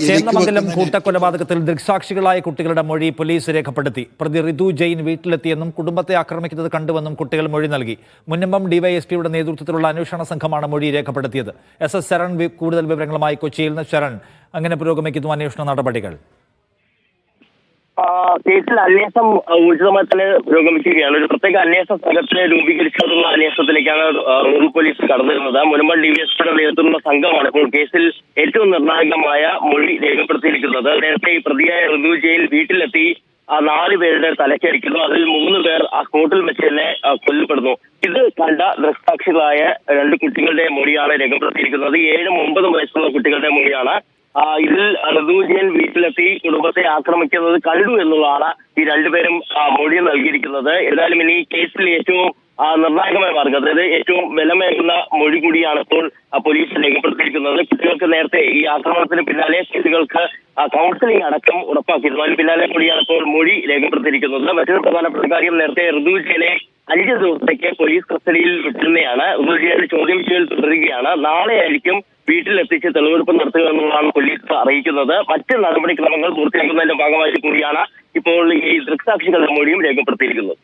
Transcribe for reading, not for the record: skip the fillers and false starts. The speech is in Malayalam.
ചേന്നമംഗലം കൂട്ടക്കൊലപാതകത്തിൽ ദൃക്സാക്ഷികളായ കുട്ടികളുടെ മൊഴി പോലീസ് രേഖപ്പെടുത്തി. പ്രതി ഋതു ജെയിൻ വീട്ടിലെത്തിയെന്നും കുടുംബത്തെ ആക്രമിക്കുന്നത് കണ്ടുവെന്നും കുട്ടികൾ മൊഴി നൽകി. മുന്നമ്പം ഡിവൈഎസ്പിയുടെ നേതൃത്വത്തിലുള്ള അന്വേഷണ സംഘമാണ് മൊഴി രേഖപ്പെടുത്തിയത്. എസ് ശരൺ കൂടുതൽ വിവരങ്ങളുമായി കൊച്ചിയിൽ നിന്ന്. ശരൺ, അങ്ങനെ പുരോഗമിക്കുന്നു അന്വേഷണ നടപടികൾ? കേസിൽ അന്വേഷണം ഊർജിതമായി തന്നെ പുരോഗമിക്കുകയാണ്. ഒരു പ്രത്യേക അന്വേഷണ സംഘത്തിനെ രൂപീകരിച്ചുള്ള അന്വേഷണത്തിലേക്കാണ് റൂറൽ പോലീസ് കടന്നിരുന്നത്. മുനമ്പം ഡിവൈഎസ്പിയുടെ നേതൃത്വത്തിലുള്ള സംഘമാണ് ഇപ്പോൾ കേസിൽ ഏറ്റവും നിർണായകമായ മൊഴി രേഖപ്പെടുത്തിയിരിക്കുന്നത്. നേരത്തെ ഈ പ്രതിയായ ഋതു ജയിൽ വീട്ടിലെത്തി 4 പേരുടെ തലക്കടിക്കുന്നു. അതിൽ 3 പേർ ആ സ്പോട്ടിൽ വെച്ച് തന്നെ കൊല്ലപ്പെടുന്നു. ഇത് കണ്ട ദൃക്സാക്ഷികളായ 2 കുട്ടികളുടെ മൊഴിയാണ് രേഖപ്പെടുത്തിയിരിക്കുന്നത്. 7ഉം 9ഉം വയസ്സുള്ള കുട്ടികളുടെ മൊഴിയാണ്. ഇതിൽ ഋതു ജെയിൻ വീട്ടിലെത്തി കുടുംബത്തെ ആക്രമിക്കുന്നത് കണ്ടു എന്നുള്ളതാണ് ഈ 2 പേരും മൊഴി നൽകിയിരിക്കുന്നത്. ഏതായാലും ഇനി കേസിൽ ഏറ്റവും നിർണായകമായി മാറുക, അതായത് ഏറ്റവും ബലമേകുന്ന മൊഴി കൂടിയാണ് ഇപ്പോൾ പോലീസ് രേഖപ്പെടുത്തിയിരിക്കുന്നത്. കുട്ടികൾക്ക് നേരത്തെ ഈ ആക്രമണത്തിന് പിന്നാലെ കുട്ടികൾക്ക് കൗൺസിലിംഗ് അടക്കം ഉറപ്പാക്കിയിരുന്നു. അതിന് പിന്നാലെ കൂടിയാണ് ഇപ്പോൾ മൊഴി രേഖപ്പെടുത്തിയിരിക്കുന്നത്. മറ്റൊരു പ്രധാനപ്പെട്ട കാര്യം, നേരത്തെ ഋതു ജെയിനെ 5 ദിവസത്തേക്ക് പോലീസ് കസ്റ്റഡിയിൽ വിട്ടിരുന്നതാണ്. ഋതു ജെയിൻ ചോദ്യം ചെയ്യൽ തുടരുകയാണ്. നാളെ ആയിരിക്കും വീട്ടിലെത്തിച്ച് തെളിവെടുപ്പ് നടത്തുക എന്നുള്ളതാണ് പോലീസ് അറിയിക്കുന്നത്. മറ്റ് നടപടിക്രമങ്ങൾ പൂർത്തിയാക്കുന്നതിന്റെ ഭാഗമായിട്ട് കൂടിയാണ് ഇപ്പോൾ ഈ ദൃക്സാക്ഷികളുടെ മൊഴിയും രേഖപ്പെടുത്തിയിരിക്കുന്നത്.